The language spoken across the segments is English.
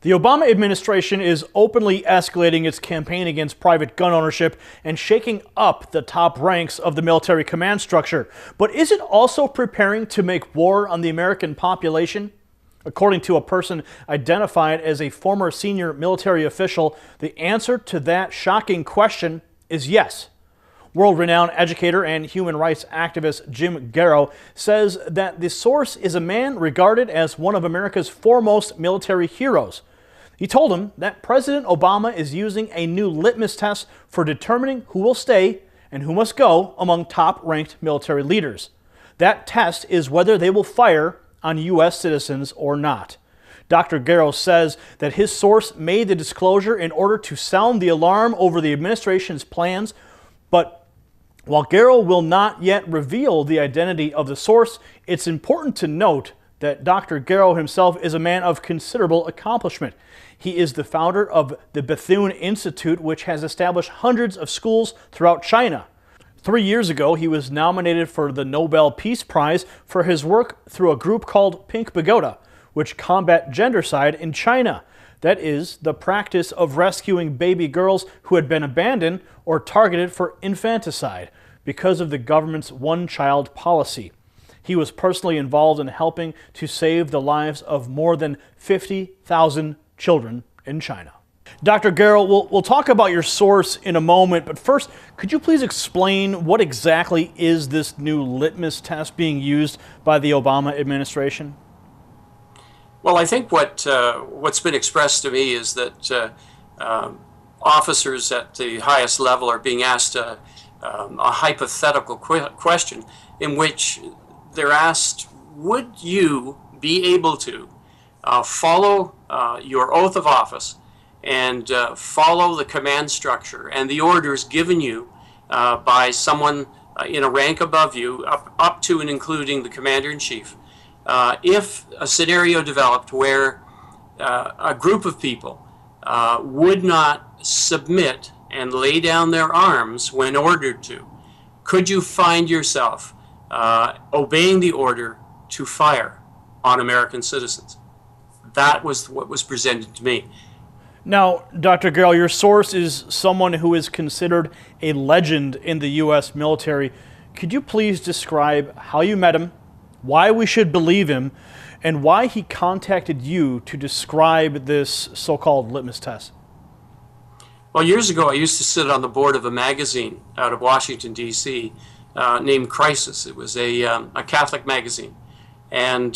The Obama administration is openly escalating its campaign against private gun ownership and shaking up the top ranks of the military command structure. But is it also preparing to make war on the American population? According to a person identified as a former senior military official, the answer to that shocking question is yes. World-renowned educator and human rights activist Jim Garrow says that the source is a man regarded as one of America's foremost military heroes. He told him that President Obama is using a new litmus test for determining who will stay and who must go among top-ranked military leaders. That test is whether they will fire on U.S. citizens or not. Dr. Garrow says that his source made the disclosure in order to sound the alarm over the administration's plans, but while Garrow will not yet reveal the identity of the source, it's important to note that Dr. Garrow himself is a man of considerable accomplishment. He is the founder of the Bethune Institute, which has established hundreds of schools throughout China. 3 years ago, he was nominated for the Nobel Peace Prize for his work through a group called Pink Pagoda, which combat gendercide in China. That is, the practice of rescuing baby girls who had been abandoned or targeted for infanticide because of the government's one-child policy. He was personally involved in helping to save the lives of more than 50,000 children in China. Dr. Garrow, we'll talk about your source in a moment, but first, could you please explain what exactly is this new litmus test being used by the Obama administration? Well, I think what's been expressed to me is that officers at the highest level are being asked a hypothetical question in which they're asked, would you be able to follow your oath of office and follow the command structure and the orders given you by someone in a rank above you, up to and including the commander-in-chief, if a scenario developed where a group of people would not submit and lay down their arms when ordered to, could you find yourself obeying the order to fire on American citizens? That was what was presented to me. Now, Dr. Garrow, your source is someone who is considered a legend in the U.S. military. Could you please describe how you met him, why we should believe him, and why he contacted you to describe this so-called litmus test? Well, years ago, I used to sit on the board of a magazine out of Washington, D.C., named Crisis. It was a Catholic magazine. And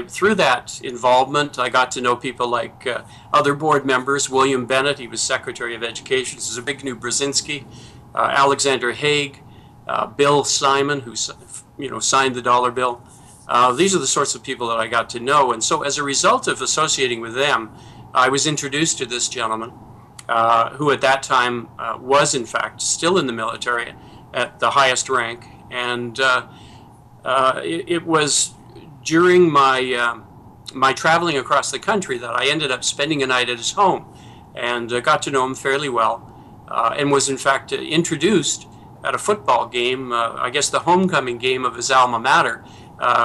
through that involvement, I got to know people like other board members. William Bennett, he was Secretary of Education. Zbigniew Brzezinski, Alexander Haig, Bill Simon, who signed the dollar bill. These are the sorts of people that I got to know. And so as a result of associating with them, I was introduced to this gentleman who at that time was, in fact, still in the military at the highest rank. And it was during my traveling across the country that I ended up spending a night at his home and got to know him fairly well and was in fact introduced at a football game, I guess the homecoming game of his alma mater,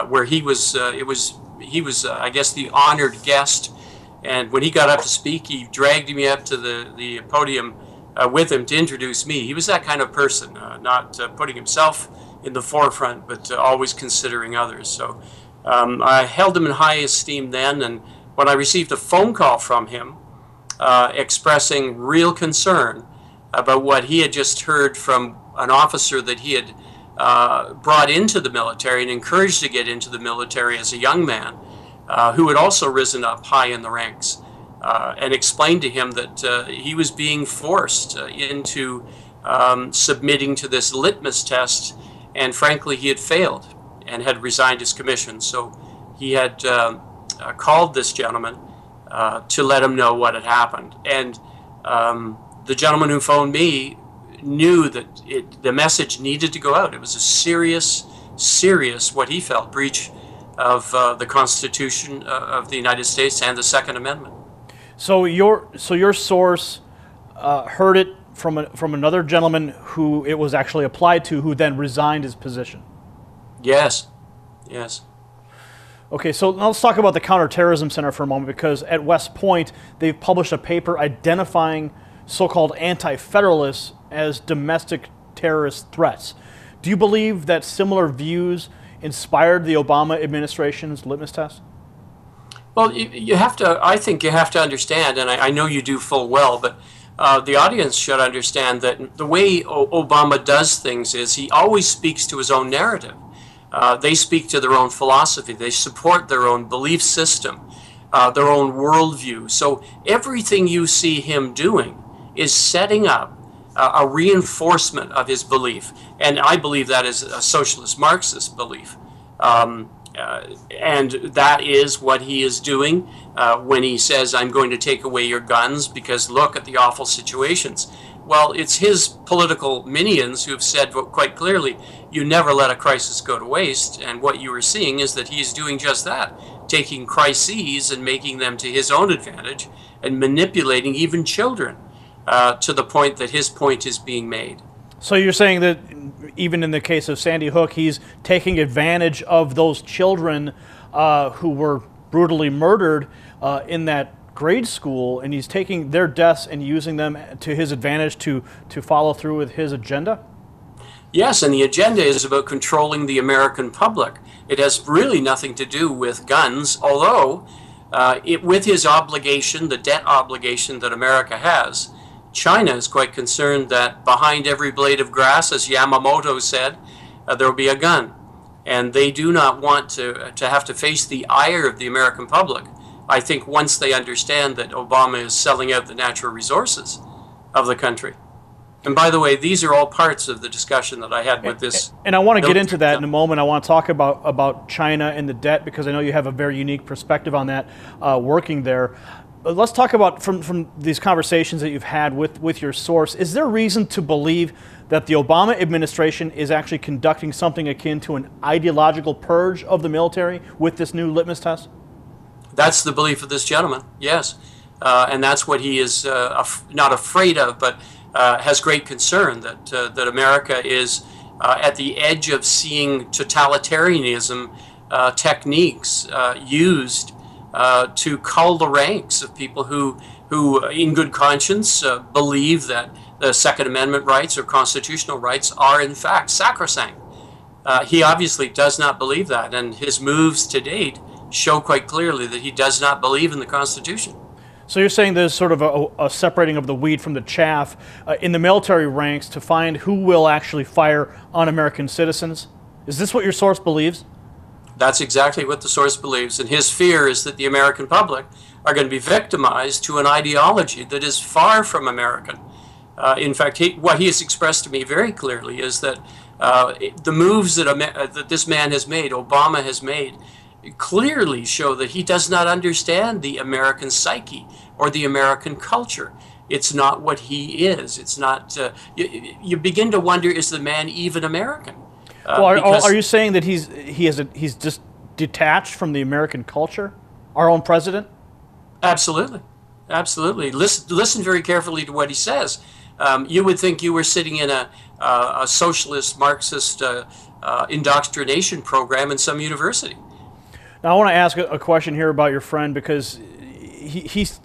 where he was I guess the honored guest. And when he got up to speak, he dragged me up to the podium with him to introduce me. He was that kind of person, not putting himself in the forefront, but always considering others. So I held him in high esteem then, and when I received a phone call from him expressing real concern about what he had just heard from an officer that he had brought into the military and encouraged to get into the military as a young man, who had also risen up high in the ranks, and explained to him that he was being forced into submitting to this litmus test, and frankly he had failed and had resigned his commission. So he had called this gentleman to let him know what had happened. And the gentleman who phoned me knew that the message needed to go out. It was a serious, what he felt, breach of the Constitution of the United States and the Second Amendment. So your source heard it from another gentleman who it was actually applied to, who then resigned his position. Yes, yes. Okay, so now let's talk about the Counterterrorism Center for a moment, because at West Point, they've published a paper identifying so-called anti-federalists as domestic terrorist threats. Do you believe that similar views inspired the Obama administration's litmus test? Well, you have to, I think you have to understand, and I know you do full well, but the audience should understand that the way Obama does things is he always speaks to his own narrative. They speak to their own philosophy. They support their own belief system, their own worldview. So everything you see him doing is setting up a reinforcement of his belief. And I believe that is a socialist Marxist belief. And that is what he is doing when he says, I'm going to take away your guns because look at the awful situations. Well, it's his political minions who have said quite clearly, you never let a crisis go to waste. And what you are seeing is that he's doing just that, taking crises and making them to his own advantage and manipulating even children to the point that his point is being made. So you're saying that even in the case of Sandy Hook, he's taking advantage of those children who were brutally murdered in that grade school, and he's taking their deaths and using them to his advantage to follow through with his agenda? Yes, and the agenda is about controlling the American public. It has really nothing to do with guns, although with his obligation, the debt obligation that America has, China is quite concerned that behind every blade of grass, as Yamamoto said, there will be a gun. And they do not want to have to face the ire of the American public. I think once they understand that Obama is selling out the natural resources of the country. And by the way, these are all parts of the discussion that I had with this. And I want to get into that in a moment. I want to talk about China and the debt, because I know you have a very unique perspective on that working there. Let's talk about, from these conversations that you've had with your source, is there reason to believe that the Obama administration is actually conducting something akin to an ideological purge of the military with this new litmus test? That's the belief of this gentleman, yes. And that's what he is not afraid of, but has great concern that America is at the edge of seeing totalitarianism techniques used to cull the ranks of people who in good conscience, believe that the Second Amendment rights or constitutional rights are in fact sacrosanct. He obviously does not believe that, and his moves to date show quite clearly that he does not believe in the Constitution. So you're saying there's sort of a separating of the wheat from the chaff in the military ranks to find who will actually fire on American citizens? Is this what your source believes? That's exactly what the source believes, and his fear is that the American public are going to be victimized to an ideology that is far from American. In fact, what he has expressed to me very clearly is that the moves that this man has made, Obama has made, clearly show that he does not understand the American psyche or the American culture. It's not what he is. It's not. You begin to wonder: is the man even American? Well, are you saying that he's just detached from the American culture? Our own president? Absolutely. Listen very carefully to what he says. You would think you were sitting in a socialist Marxist indoctrination program in some university. Now, I want to ask a question here about your friend, because he's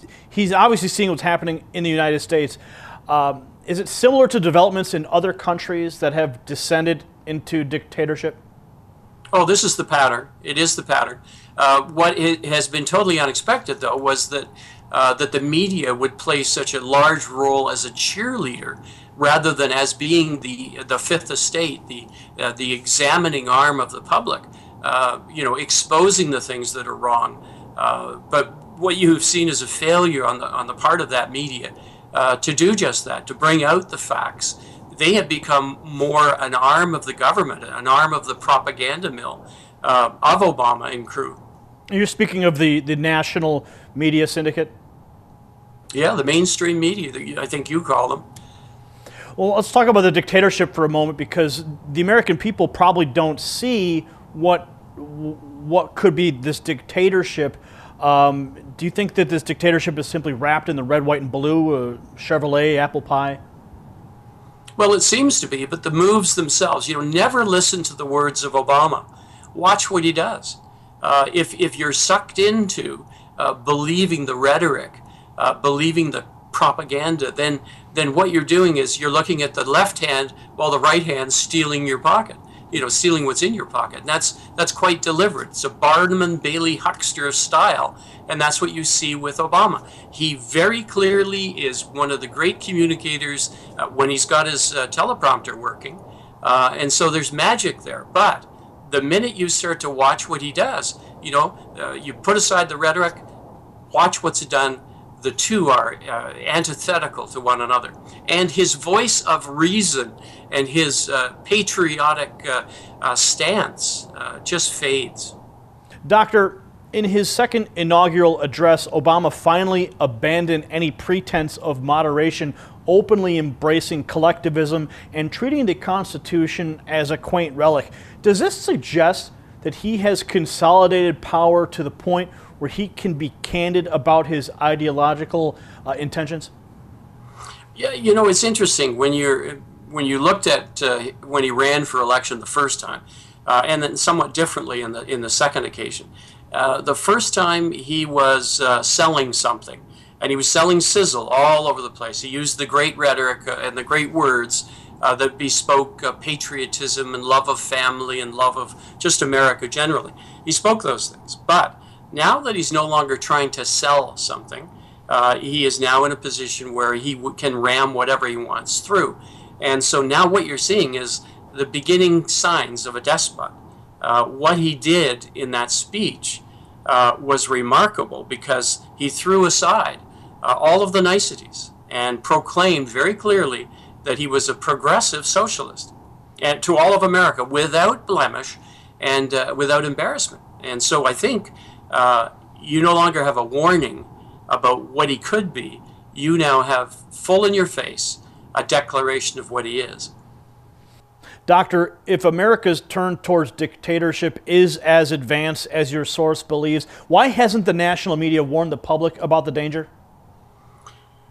obviously seeing what's happening in the United States. Is it similar to developments in other countries that have descended into dictatorship? Oh, this is the pattern. It is the pattern. What has been totally unexpected, though, was that the media would play such a large role as a cheerleader rather than as being the fifth estate, the examining arm of the public. Exposing the things that are wrong. But what you have seen is a failure on the part of that media to do just that, to bring out the facts. They have become more an arm of the government, an arm of the propaganda mill of Obama and crew. You're speaking of the national media syndicate? Yeah, the mainstream media, I think you call them. Well, let's talk about the dictatorship for a moment, because the American people probably don't see what could be this dictatorship. Do you think that this dictatorship is simply wrapped in the red, white, and blue, Chevrolet, apple pie? Well, it seems to be, but the moves themselves, never listen to the words of Obama. Watch what he does. If you're sucked into believing the rhetoric, believing the propaganda, then what you're doing is you're looking at the left hand while the right hand's stealing your pocket, stealing what's in your pocket. And that's quite deliberate. It's a Barnum and Bailey huckster style, and that's what you see with Obama. He very clearly is one of the great communicators when he's got his teleprompter working, and so there's magic there. But the minute you start to watch what he does, you put aside the rhetoric, watch what's done. The two are antithetical to one another. And his voice of reason and his patriotic stance just fades. Doctor, in his second inaugural address, Obama finally abandoned any pretense of moderation, openly embracing collectivism and treating the Constitution as a quaint relic. Does this suggest that he has consolidated power to the point where he can be candid about his ideological intentions? Yeah, it's interesting when you looked at when he ran for election the first time, and then somewhat differently in the second occasion. The first time he was selling something, and he was selling sizzle all over the place. He used the great rhetoric and the great words that bespoke patriotism and love of family and love of just America generally. He spoke those things, but now that he's no longer trying to sell something, he is now in a position where he can ram whatever he wants through. And so now what you're seeing is the beginning signs of a despot. What he did in that speech was remarkable because he threw aside all of the niceties and proclaimed very clearly that he was a progressive socialist, and to all of America without blemish and without embarrassment. And so I think you no longer have a warning about what he could be. You now have full in your face a declaration of what he is. Doctor, if America's turn towards dictatorship is as advanced as your source believes, why hasn't the national media warned the public about the danger?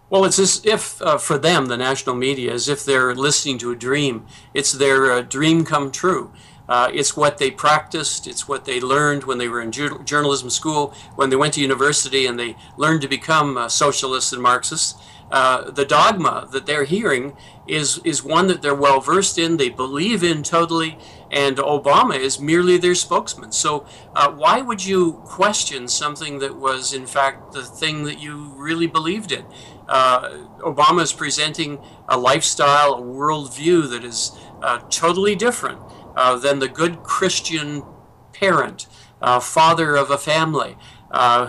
Well, it's as if, for them, the national media, as if they're listening to a dream. It's their dream come true. It's what they practiced. It's what they learned when they were in journalism school, when they went to university and they learned to become socialists and Marxists. The dogma that they're hearing is one that they're well versed in, they believe in totally, and Obama is merely their spokesman. So why would you question something that was in fact the thing that you really believed in? Obama is presenting a lifestyle, a worldview that is totally different than the good Christian parent, father of a family,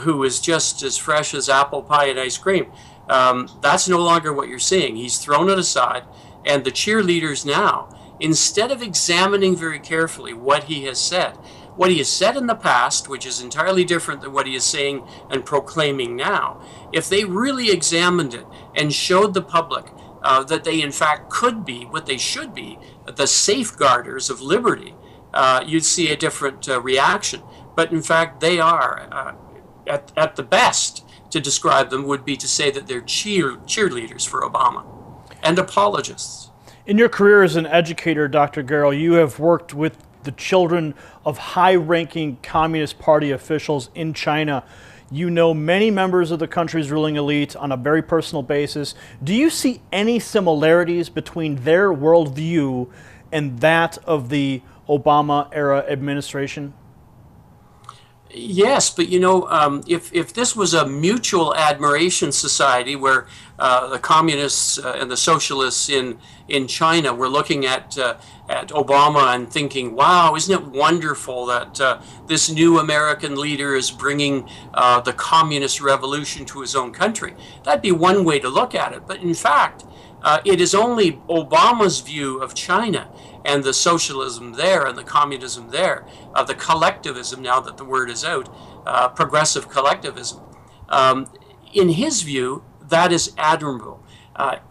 who is just as fresh as apple pie and ice cream. That's no longer what you're seeing. He's thrown it aside, and the cheerleaders now, instead of examining very carefully what he has said in the past, which is entirely different than what he is saying and proclaiming now, if they really examined it and showed the public that they in fact could be what they should be, the safeguarders of liberty, you'd see a different reaction. But in fact, they are, at the best, to describe them would be to say that they're cheerleaders for Obama and apologists. In your career as an educator, Dr. Garrow, you have worked with the children of high-ranking Communist Party officials in China. You know many members of the country's ruling elite on a very personal basis. Do you see any similarities between their worldview and that of the Obama-era administration? Yes, but if this was a mutual admiration society where the communists and the socialists in China were looking at Obama and thinking, wow, isn't it wonderful that this new American leader is bringing the communist revolution to his own country? That'd be one way to look at it. But in fact, it is only Obama's view of China and the socialism there and the communism there, the collectivism, now that the word is out, progressive collectivism. In his view, that is admirable.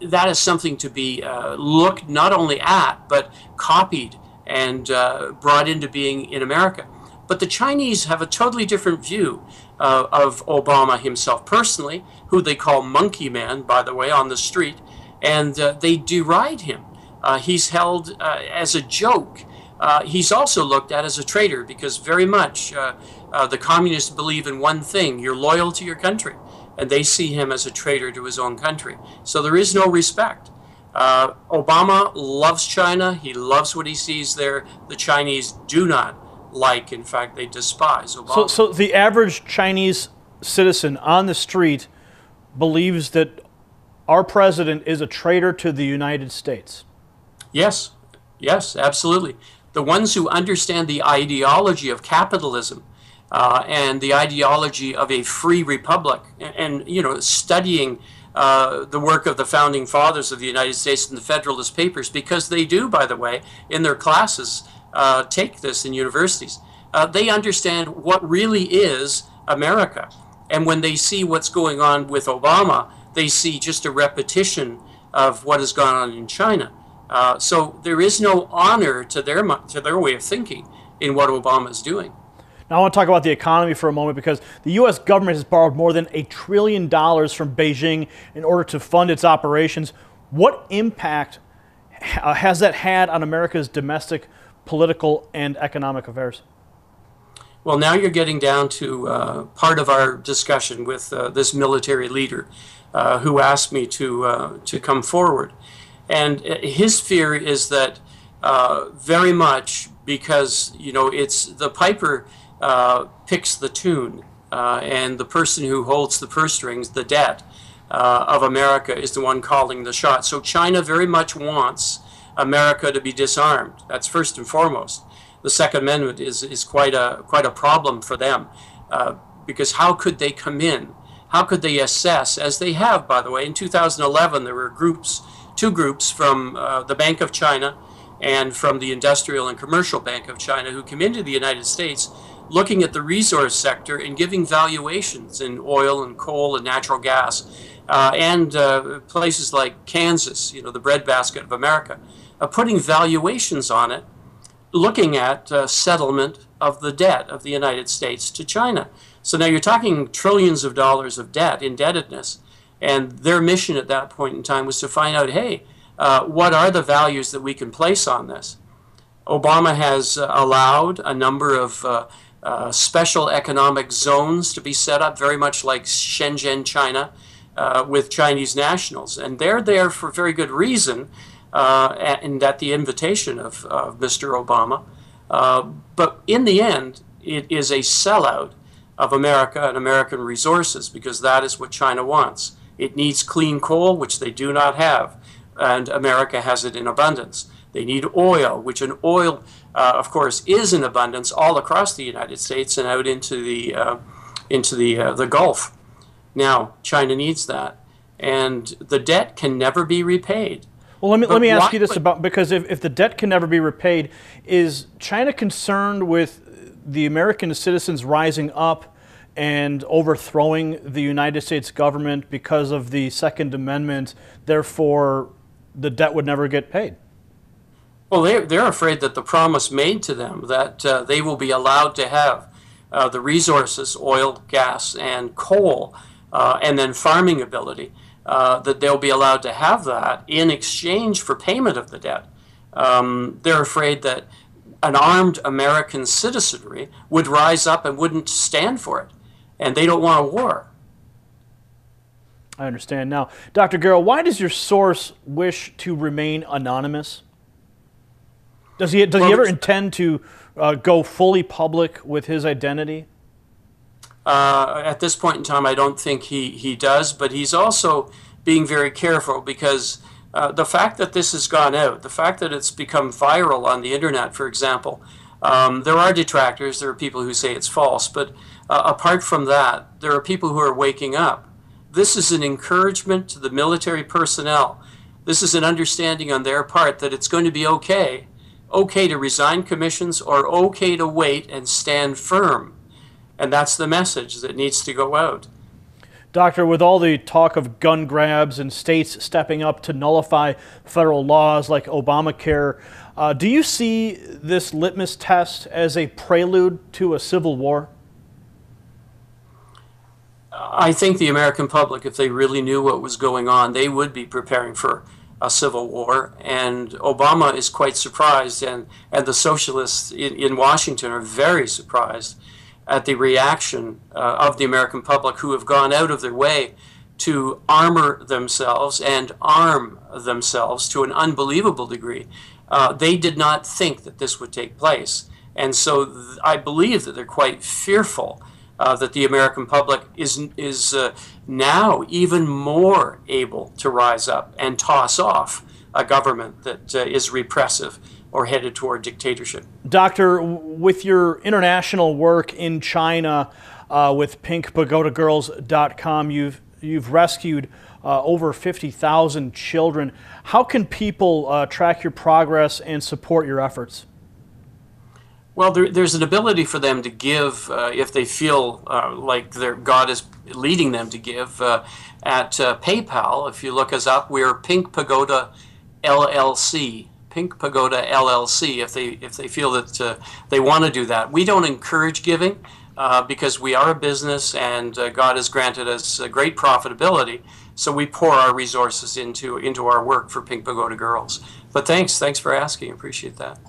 That is something to be looked not only at, but copied and brought into being in America. But the Chinese have a totally different view of Obama himself personally, who they call Monkey Man, by the way, on the street, and they deride him. He's held as a joke. He's also looked at as a traitor because very much The communists believe in one thing: you're loyal to your country, and they see him as a traitor to his own country. So there is no respect. Obama loves China. He loves what he sees there. The Chinese do not like, in fact, they despise Obama. So the average Chinese citizen on the street believes that our president is a traitor to the United States. Yes, yes, absolutely. The ones who understand the ideology of capitalism and the ideology of a free republic, and studying the work of the founding fathers of the United States and the Federalist Papers, because they do, by the way, in their classes, take this in universities. They understand what really is America. And when they see what's going on with Obama, they see just a repetition of what has gone on in China. So there is no honor to their way of thinking in what Obama is doing. Now I want to talk about the economy for a moment, because the U.S. government has borrowed more than $1 trillion from Beijing in order to fund its operations. What impact has that had on America's domestic, political, and economic affairs? Well, now you're getting down to part of our discussion with this military leader who asked me to come forward. And his fear is that very much because, it's the piper picks the tune, and the person who holds the purse strings, the debt of America, is the one calling the shot. So China very much wants America to be disarmed. That's first and foremost. The Second Amendment is quite a problem for them, because how could they come in? How could they assess, as they have, by the way? In 2011, there were two groups from the Bank of China and from the Industrial and Commercial Bank of China, who came into the United States looking at the resource sector and giving valuations in oil and coal and natural gas, and places like Kansas, the breadbasket of America, putting valuations on it, looking at settlement of the debt of the United States to China. So now you're talking trillions of dollars of debt, indebtedness, and their mission at that point in time was to find out, hey, what are the values that we can place on this? Obama has allowed a number of special economic zones to be set up, very much like Shenzhen, China, with Chinese nationals. And they're there for very good reason, and at the invitation of Mr. Obama. But in the end, it is a sellout of America and American resources, because that is what China wants. It needs clean coal, which they do not have, and America has it in abundance. They need oil, which of course, is in abundance all across the United States and out into the Gulf. Now, China needs that, and the debt can never be repaid. Well, let me ask you this about, because if the debt can never be repaid, is China concerned with the American citizens rising up and overthrowing the United States government because of the Second Amendment, therefore the debt would never get paid? Well, they're afraid that the promise made to them that they will be allowed to have the resources, oil, gas, and coal, and then farming ability, that they'll be allowed to have that in exchange for payment of the debt. They're afraid that an armed American citizenry would rise up and wouldn't stand for it, and they don't want a war. I understand now. Dr. Garrow, why does your source wish to remain anonymous? Does he ever intend to go fully public with his identity? At this point in time, I don't think he does, but he's also being very careful, because the fact that this has gone out, the fact that it's become viral on the internet, for example, there are detractors, there are people who say it's false, but apart from that, there are people who are waking up. This is an encouragement to the military personnel. This is an understanding on their part that it's going to be okay to resign commissions, or okay to wait and stand firm. And that's the message that needs to go out. Doctor, with all the talk of gun grabs and states stepping up to nullify federal laws like Obamacare, do you see this litmus test as a prelude to a civil war? I think the American public, if they really knew what was going on, they would be preparing for a civil war. And Obama is quite surprised, and the socialists in Washington are very surprised. at the reaction of the American public, who have gone out of their way to armor themselves and arm themselves to an unbelievable degree. They did not think that this would take place. And so I believe that they're quite fearful that the American public is now even more able to rise up and toss off a government that is repressive or headed toward dictatorship. Doctor, with your international work in China with pinkpagodagirls.com, you've rescued over 50,000 children. How can people track your progress and support your efforts? Well, there's an ability for them to give if they feel like God is leading them to give at PayPal. If you look us up, we're Pink Pagoda LLC. Pink Pagoda LLC. If they feel that they want to do that, we don't encourage giving because we are a business and God has granted us great profitability. So we pour our resources into our work for Pink Pagoda Girls. But thanks for asking. Appreciate that.